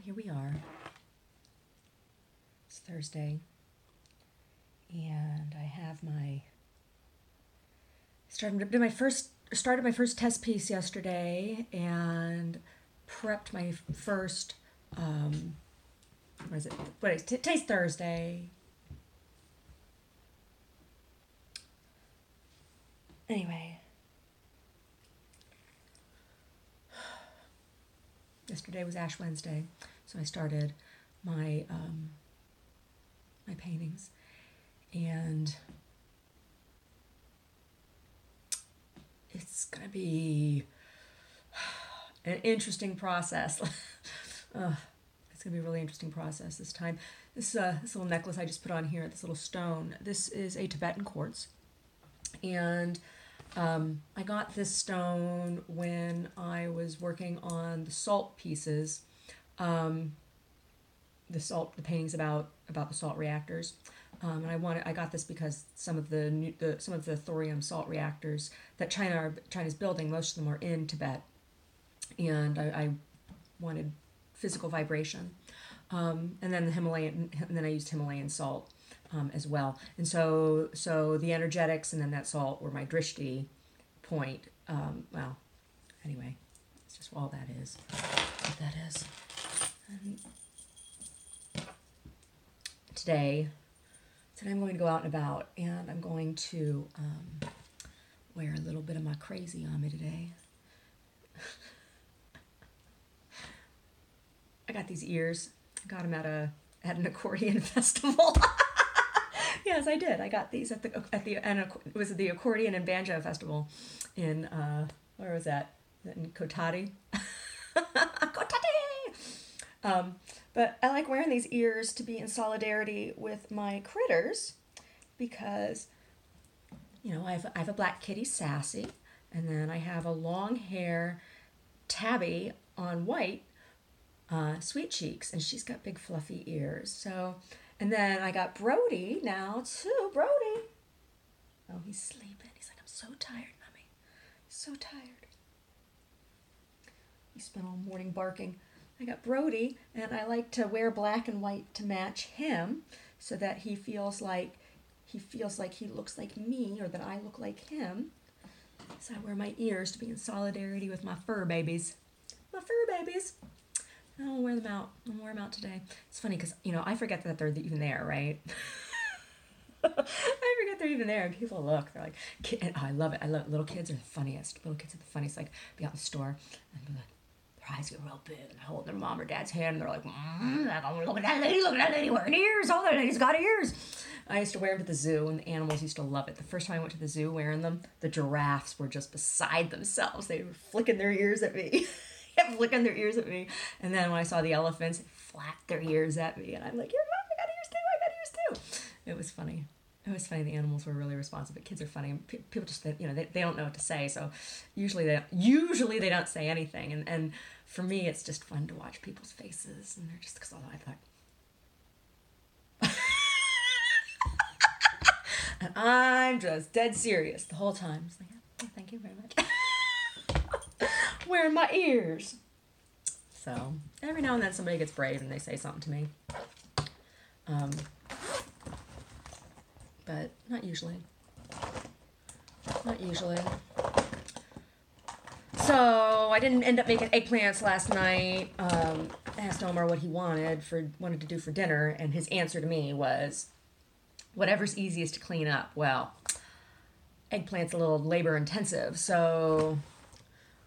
here we are. It's Thursday, and I have started my first test piece yesterday, and prepped my first. What is it? Today's Thursday. Anyway, yesterday was Ash Wednesday, so I started my my paintings, and it's gonna be an interesting process. It's gonna be a really interesting process this time. This little necklace I just put on here, this little stone. This is a Tibetan quartz, and I got this stone when I was working on the salt pieces. The paintings about the salt reactors, and I got this because some of the thorium salt reactors that China's building, most of them are in Tibet, and I wanted physical vibration, and then I used Himalayan salt as well, and so the energetics and then that salt were my drishti point. Well, anyway, it's just all that is. What that is. And today I'm going to go out and about, and I'm going to wear a little bit of my crazy on me today. I got these ears. I got them at an accordion festival. Yes, I did. I got these it was the accordion and banjo festival in where was that? In Kotati. Kotati. But I like wearing these ears to be in solidarity with my critters, because I have a black kitty, Sassy, and then I have a long hair tabby on white, Sweet Cheeks, and she's got big fluffy ears. So, and then I got Brody now too. Brody. Oh, he's sleeping. He's like, I'm so tired, Mommy. So tired. He spent all morning barking. I got Brody, and I like to wear black and white to match him, so that he feels like he looks like me, or that I look like him. So I wear my ears to be in solidarity with my fur babies. My fur babies. I'll wear them out. I'll wear them out today. It's funny because, I forget that they're even there, right? I forget they're even there, and people look. They're like, and I love it. Little kids are the funniest. Little kids are the funniest. Like, be out in the store, and be like, their eyes get real big, and I hold their mom or dad's hand, and they're like, look at that lady wearing ears. All that lady's got ears. I used to wear them to the zoo, and the animals used to love it. The first time I went to the zoo wearing them, the giraffes were just beside themselves. They were flicking their ears at me. Kept flicking their ears at me. And then when I saw the elephants, they flapped their ears at me, and I'm like, I got ears too. It was funny. It was funny. The animals were really responsive, but kids are funny. People just, they don't know what to say, so usually they don't say anything. And for me, it's just fun to watch people's faces, and they're just, because I thought, and I'm just dead serious the whole time. Just like, oh, thank you very much. Wearing my ears. So every now and then somebody gets brave and they say something to me. But not usually. Not usually. So I didn't end up making eggplants last night. I asked Omar what he wanted to do for dinner, and his answer to me was, whatever's easiest to clean up. Well, eggplant's a little labor intensive, so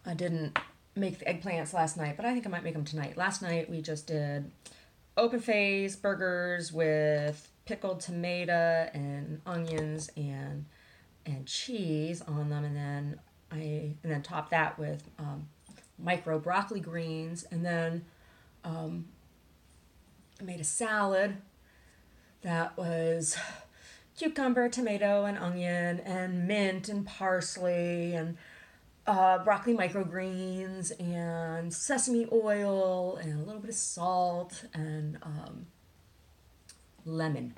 I didn't make the eggplants last night, but I think I might make them tonight. Last night we just did open face burgers with pickled tomato and onions and cheese on them, and then topped that with micro broccoli greens, and then I made a salad that was cucumber, tomato, and onion, and mint and parsley, and broccoli microgreens, and sesame oil, and a little bit of salt, and lemon.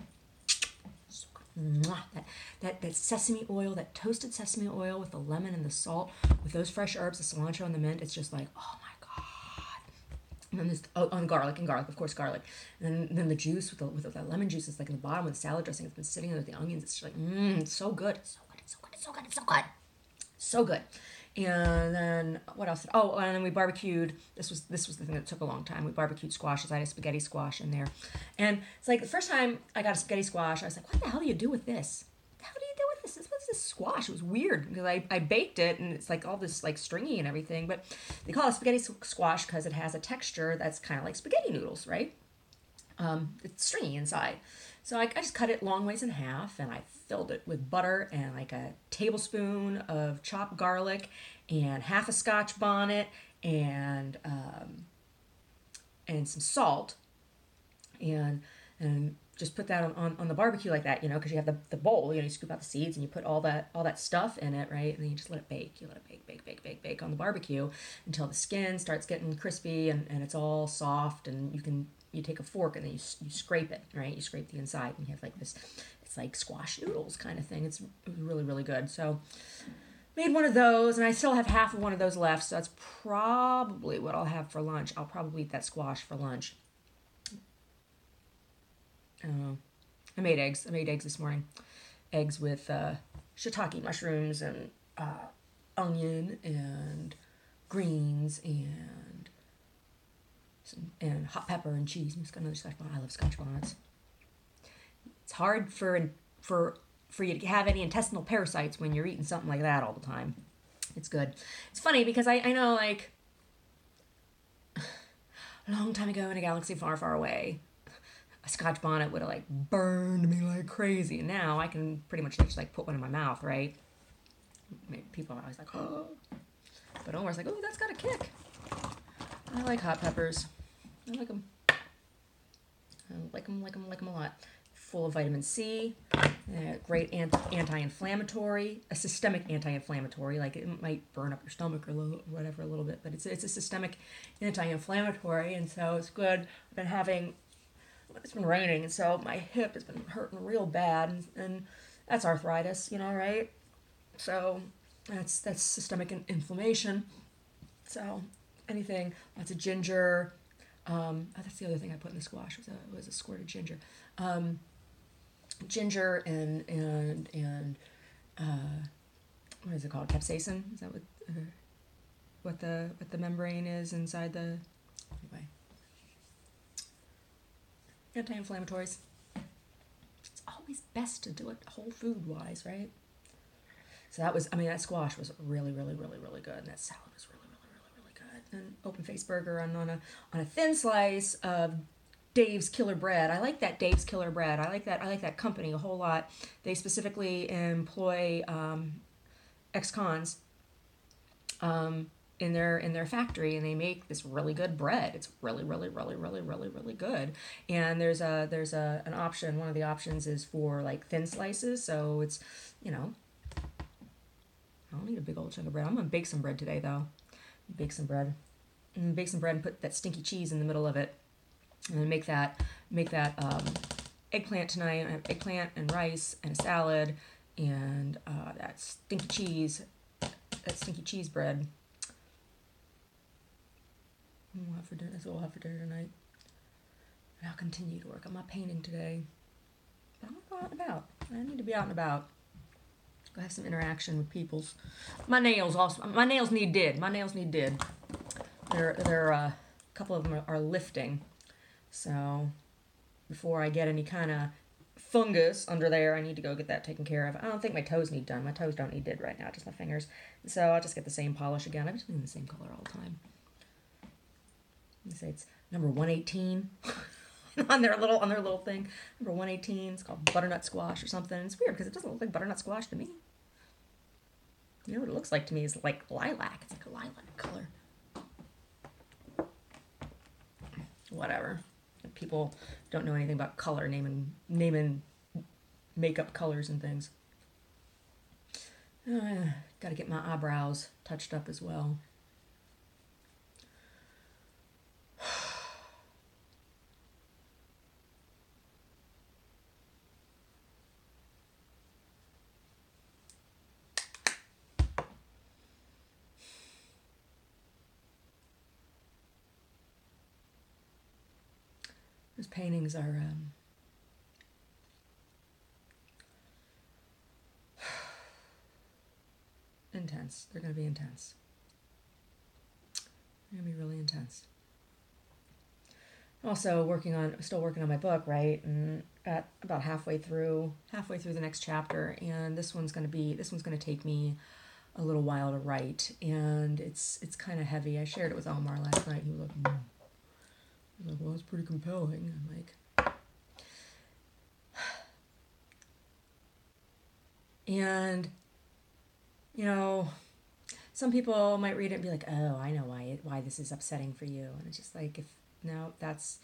That sesame oil, that toasted sesame oil with the lemon and the salt, with those fresh herbs, the cilantro and the mint, it's just like, oh my God. And this on garlic and garlic, of course, garlic, and then the juice with the lemon juice is like in the bottom with the salad dressing. It's been sitting there with the onions. It's just like it's so good, it's so good, it's so good, it's so good, it's so good, so good. And then what else? Oh, and then we barbecued. This was the thing that took a long time. We barbecued squashes. I had a spaghetti squash in there, and it's like the first time I got a spaghetti squash, I was like, what the hell do you do with this? How do you do with this? What's this squash? It was weird because I baked it and it's like all this like stringy and everything. But they call it spaghetti squash because it has a texture that's kind of like spaghetti noodles, right? It's stringy inside. So I just cut it long ways in half and I filled it with butter and like a tablespoon of chopped garlic and half a Scotch bonnet and some salt and just put that on the barbecue like that, because you have the bowl, you scoop out the seeds and you put all that stuff in it, right? And then you just let it bake. You let it bake on the barbecue until the skin starts getting crispy and it's all soft, and you take a fork and then you scrape it, right? You scrape the inside and you have like this, it's like squash noodles kind of thing. It's really, really good. So made one of those and I still have half of one of those left. So that's probably what I'll have for lunch. I'll probably eat that squash for lunch. I made eggs. I made eggs this morning. Eggs with shiitake mushrooms and onion and greens and hot pepper and cheese. I'm just got another Scotch bonnet. I love Scotch bonnets. It's hard for you to have any intestinal parasites when you're eating something like that all the time. It's good. It's funny because I know, like, a long time ago in a galaxy far, far away, a Scotch bonnet would have like burned me like crazy. And now I can pretty much just like put one in my mouth, right? People are always like, oh. But Omar's like, oh, that's got a kick. I like hot peppers. I like them. I like them a lot. Full of vitamin C, great anti-inflammatory, a systemic anti-inflammatory. Like it might burn up your stomach or whatever a little bit, but it's a systemic anti-inflammatory, and so it's good. It's been raining, and so my hip has been hurting real bad, and that's arthritis, right? So that's systemic inflammation. So anything, lots of ginger. That's the other thing I put in the squash was a squirt of ginger. Ginger and what is it called? Capsaicin? Is that what the membrane is inside the, anyway. Anti-inflammatories. It's always best to do it whole food wise, right? So that squash was really, really, really, really good, and that salad was really, really, really, really good. And open face burger on a thin slice of Dave's Killer Bread. I like that Dave's Killer Bread. I like that company a whole lot. They specifically employ ex-cons in their factory, and they make this really good bread. It's really, really, really, really, really, really good. And there's an option. One of the options is for like thin slices, so it's I don't need a big old chunk of bread. I'm gonna bake some bread today though. Bake some bread and put that stinky cheese in the middle of it, and then make that eggplant tonight. I have eggplant and rice and a salad and that stinky cheese bread. We'll have for dinner. That's what we'll have for dinner tonight. And I'll continue to work on my painting today. But I'm gonna go out and about. I need to be out and about. Go have some interaction with peoples. My nails need did. They're a couple of them are lifting. So before I get any kind of fungus under there, I need to go get that taken care of. I don't think my toes need done. My toes don't need did right now, just my fingers. So I'll just get the same polish again. I'm just doing the same color all the time. Let me say it's number 118 on their little thing. Number 118. It's called butternut squash or something. It's weird because it doesn't look like butternut squash to me. You know what it looks like to me is like lilac. It's like a lilac color. Whatever. People don't know anything about color, naming makeup colors and things. Got to get my eyebrows touched up as well. Those paintings are intense. They're going to be intense. They're going to be really intense. Also still working on my book, right? And at about halfway through the next chapter, and this one's going to take me a little while to write, and it's kind of heavy. I shared it with Omar last night. He was like, well, it's pretty compelling. I'm like, and some people might read it and be like, oh, I know why this is upsetting for you, and it's just like, that's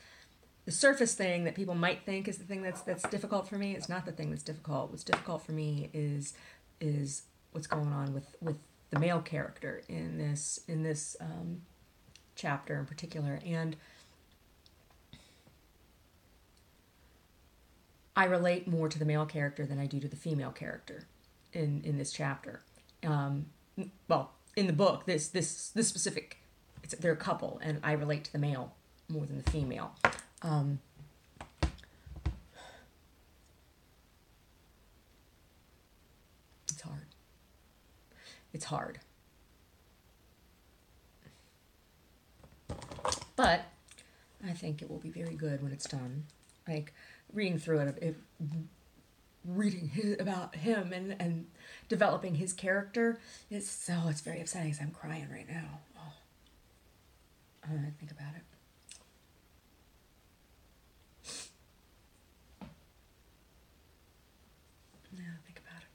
the surface thing that people might think is the thing that's difficult for me. It's not the thing that's difficult. What's difficult for me is what's going on with the male character in this chapter in particular. And I relate more to the male character than I do to the female character in this chapter. Well, in the book, this specific, they're a couple, and I relate to the male more than the female. It's hard. But I think it will be very good when it's done. Like, reading through it, reading about him and developing his character, it's very upsetting because I'm crying right now. Oh. I think about it. Yeah, think about it.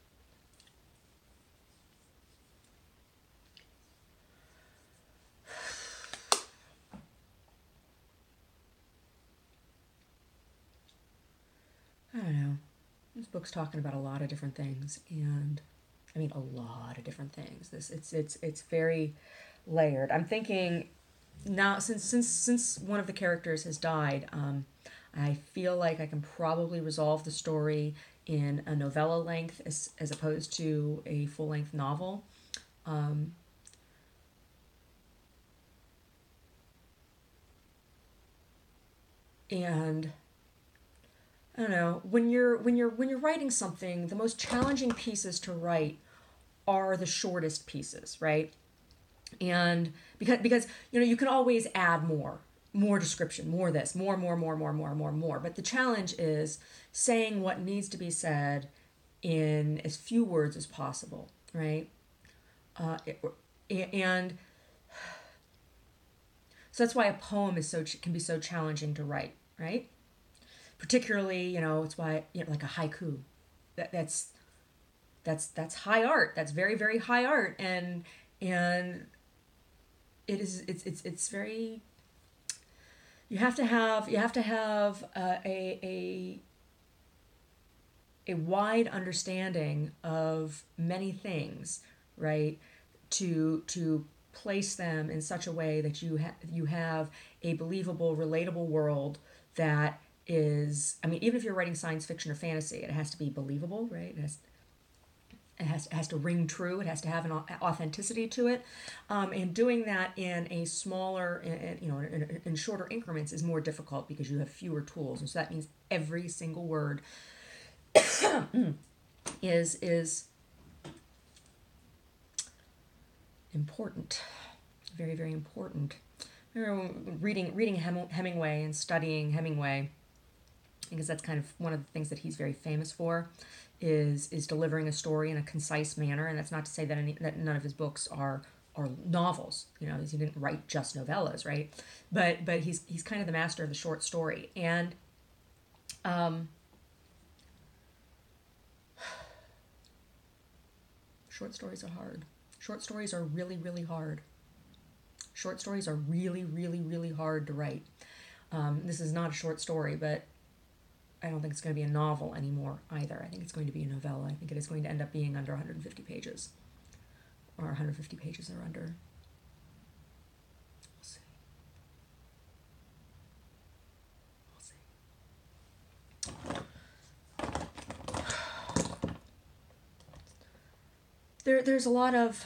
I don't know. This book's talking about a lot of different things, and I mean a lot of different things. It's very layered. I'm thinking now, since one of the characters has died, I feel like I can probably resolve the story in a novella length as opposed to a full length novel. And I don't know, when you're writing something, the most challenging pieces to write are the shortest pieces, right? And because you can always add more description, more this, more, but the challenge is saying what needs to be said in as few words as possible, right? And so that's why a poem can be so challenging to write, right? Particularly, it's why, like a haiku, that's high art. That's very, very high art, and it's very. You have to have a wide understanding of many things, right? To place them in such a way that you have a believable, relatable world that is. I mean, even if you're writing science fiction or fantasy, it has to be believable, right? It has to ring true. It has to have an authenticity to it, and doing that in a smaller, in shorter increments is more difficult because you have fewer tools, and so that means every single word is important, very, very important. I remember reading Hemingway and studying Hemingway, because that's kind of one of the things that he's very famous for, is delivering a story in a concise manner. And that's not to say that none of his books are novels. He didn't write just novellas, right? But he's kind of the master of the short story. And short stories are hard. Short stories are really, really hard. Short stories are really, really, really hard to write. This is not a short story, but I don't think it's going to be a novel anymore either. I think it's going to be a novella. I think it is going to end up being under 150 pages. Or 150 pages or under. We'll see. There's a lot of,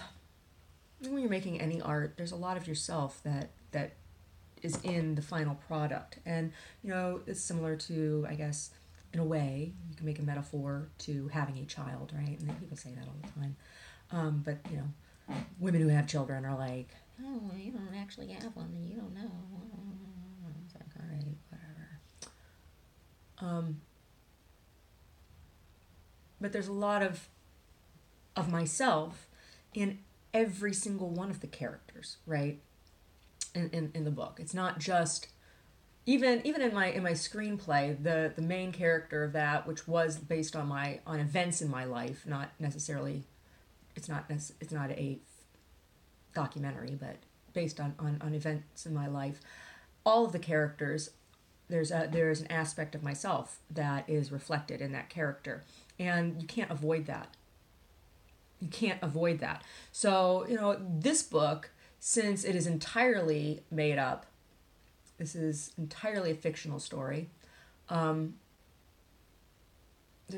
when you're making any art, there's a lot of yourself that is in the final product. And, you know, it's similar to, I guess, in a way, you can make a metaphor to having a child, right? And people say that all the time. But, you know, women who have children are like, oh, well, you don't actually have one, and you don't know. It's like, all right, whatever. But there's a lot of myself in every single one of the characters, right? In the book. It's not just even in my screenplay, the main character of that, which was based on events in my life, not necessarily, it's not a documentary, but based on events in my life. All of the characters, there's an aspect of myself that is reflected in that character, and you can't avoid that. You can't avoid that. So, you know, this book, since it is entirely made up, this is entirely a fictional story. There's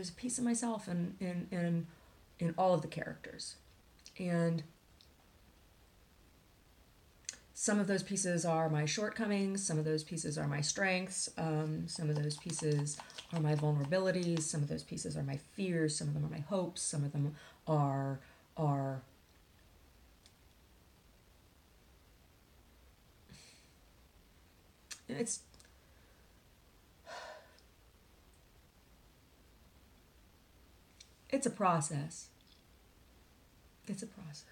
a piece of myself in all of the characters, and some of those pieces are my shortcomings. Some of those pieces are my strengths. Some of those pieces are my vulnerabilities. Some of those pieces are my fears. Some of them are my hopes. Some of them are it's a process. It's a process.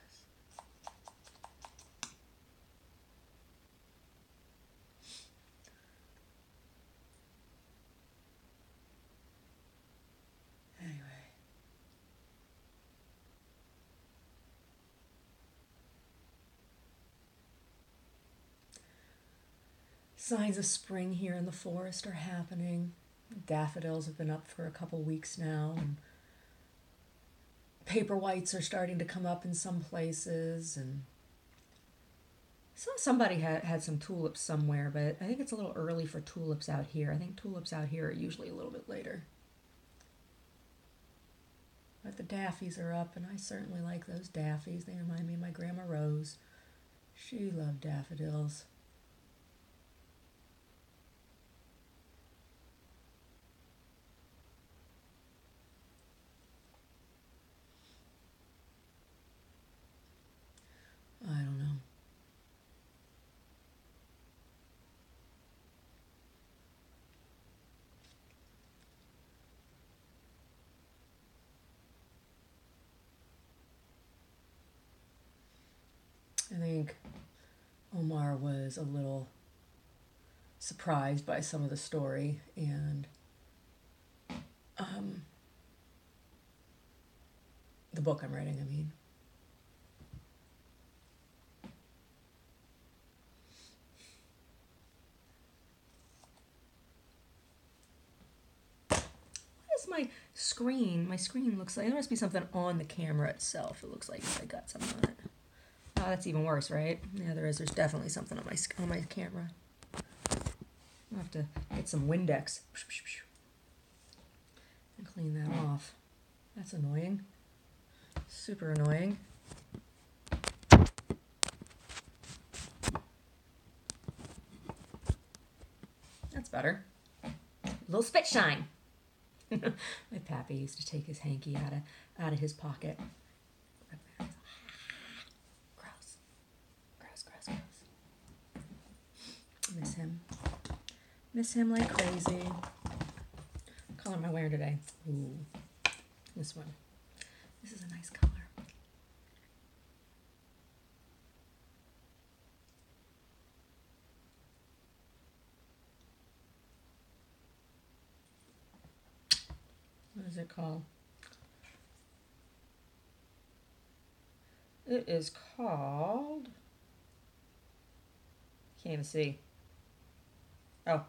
Anyway. Signs of spring here in the forest are happening. Daffodils have been up for a couple weeks now, and paper whites are starting to come up in some places, and somebody had some tulips somewhere, but I think it's a little early for tulips out here. I think tulips out here are usually a little bit later. But the daffies are up, and I certainly like those daffies. They remind me of my Grandma Rose. She loved daffodils. I don't know. I think Omar was a little surprised by some of the story, and the book I'm writing, I mean. My screen looks like there must be something on the camera itself. It looks like I got something on it. Oh, that's even worse, right? Yeah, there is. There's definitely something on my camera. I'll have to get some Windex and clean that off. That's annoying. Super annoying. That's better. A little spit shine. My pappy used to take his hanky out of his pocket. Gross. Miss him. Miss him like crazy. What color am I wearing today? Ooh, this one. This is a nice color. What is it called? It is called... Can't even see. Oh.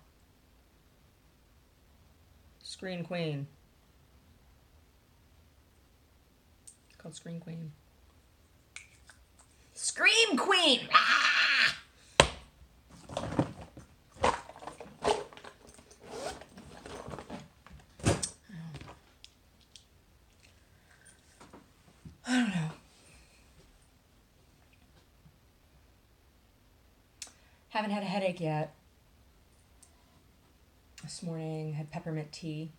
Screen Queen. It's called Screen Queen. Scream Queen! Ah! I don't know. Haven't had a headache yet. This morning I had peppermint tea.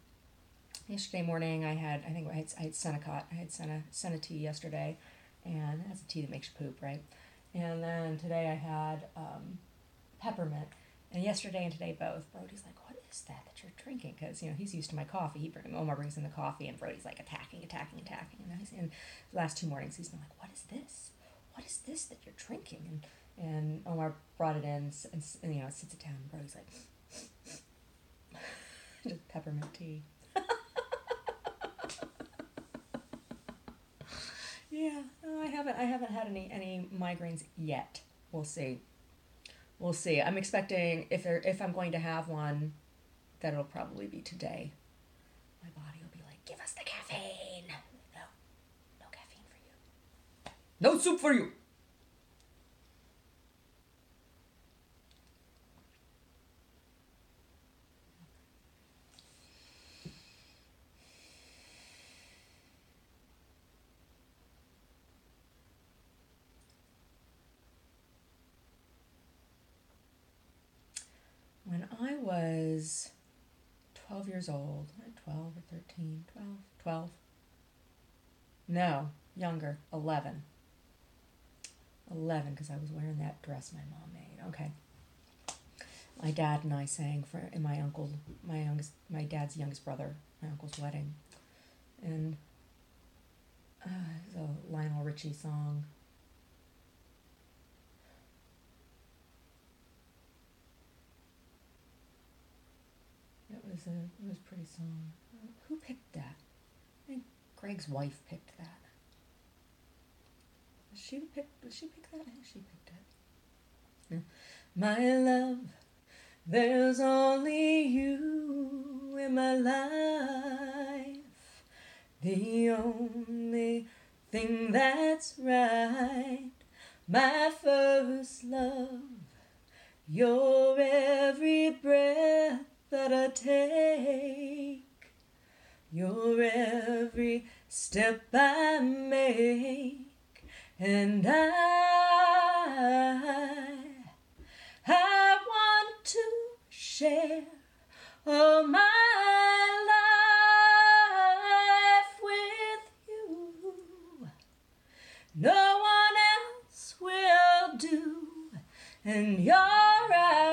Yesterday morning I had Senecot. I had Senna tea yesterday, and that's a tea that makes you poop, right? And then today I had peppermint. And yesterday and today both. Brody's like, what is that you're drinking? Because, he's used to my coffee. Omar brings in the coffee, and Brody's like attacking. And the last 2 mornings he's been like, what is this? What is this that you're drinking? And Omar brought it in, and sits it down. And Brody's like, just peppermint tea. Yeah, no, I haven't had any migraines yet. We'll see. I'm expecting if I'm going to have one, that it'll probably be today. My body will be like, give us the caffeine. No caffeine for you. No soup for you. When I was 12 years old, 12 or 13, 12. No, younger, 11. 11, because I was wearing that dress my mom made. Okay. My dad and I sang in my dad's youngest brother, my uncle's wedding. And it was a Lionel Richie song. It was a pretty song. Who picked that? I think Greg's wife picked that. Did she pick that? I think she picked it. Yeah. My love, there's only you in my life. The only thing that's right. My first love, your every breath that I take, your every step I make, and I want to share all my life with you. No one else will do, and your eyes.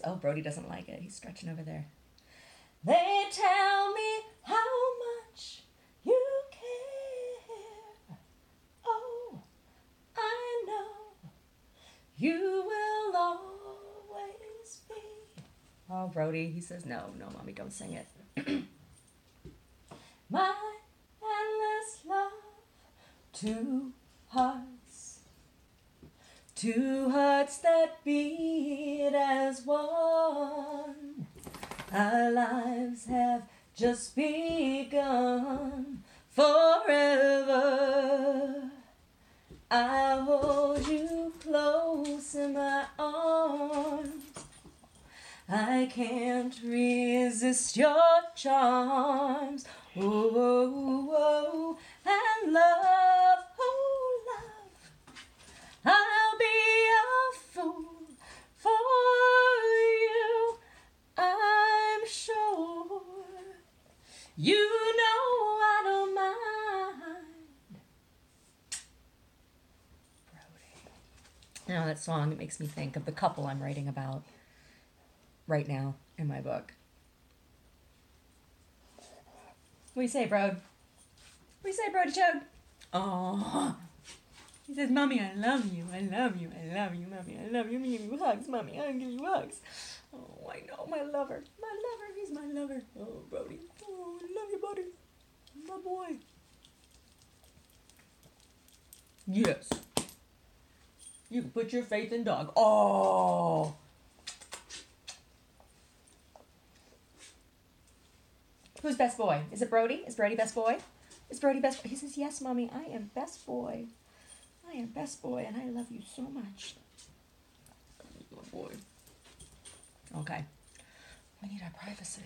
Oh, Brody doesn't like it. He's stretching over there. They tell me how much you care. Oh, I know you will always be. Oh, Brody, he says, no, Mommy, don't sing it. My endless love, 2 hearts. 2 hearts that beat as one. Our lives have just begun. Forever I'll hold you close in my arms. I can't resist your charms. Oh, and love, oh love, I'll be a fool for you, I'm sure. You know I don't mind. Brody. Now that song, it makes me think of the couple I'm writing about right now in my book. What do you say, Brody? What do you say, Brody Chode? Oh. He says, Mommy, I love you. I love you. I love you, Mommy. I love you. I'm gonna give you hugs, Mommy. I'm gonna give you hugs. Oh, I know. My lover. My lover. He's my lover. Oh, Brody. Oh, I love you, buddy. My boy. Yes. You can put your faith in dog. Oh. Who's best boy? Is it Brody? Is Brody best boy? Is Brody best boy? He says, yes, Mommy, I am best boy. I am best boy, and I love you so much. Good boy. Okay. We need our privacy.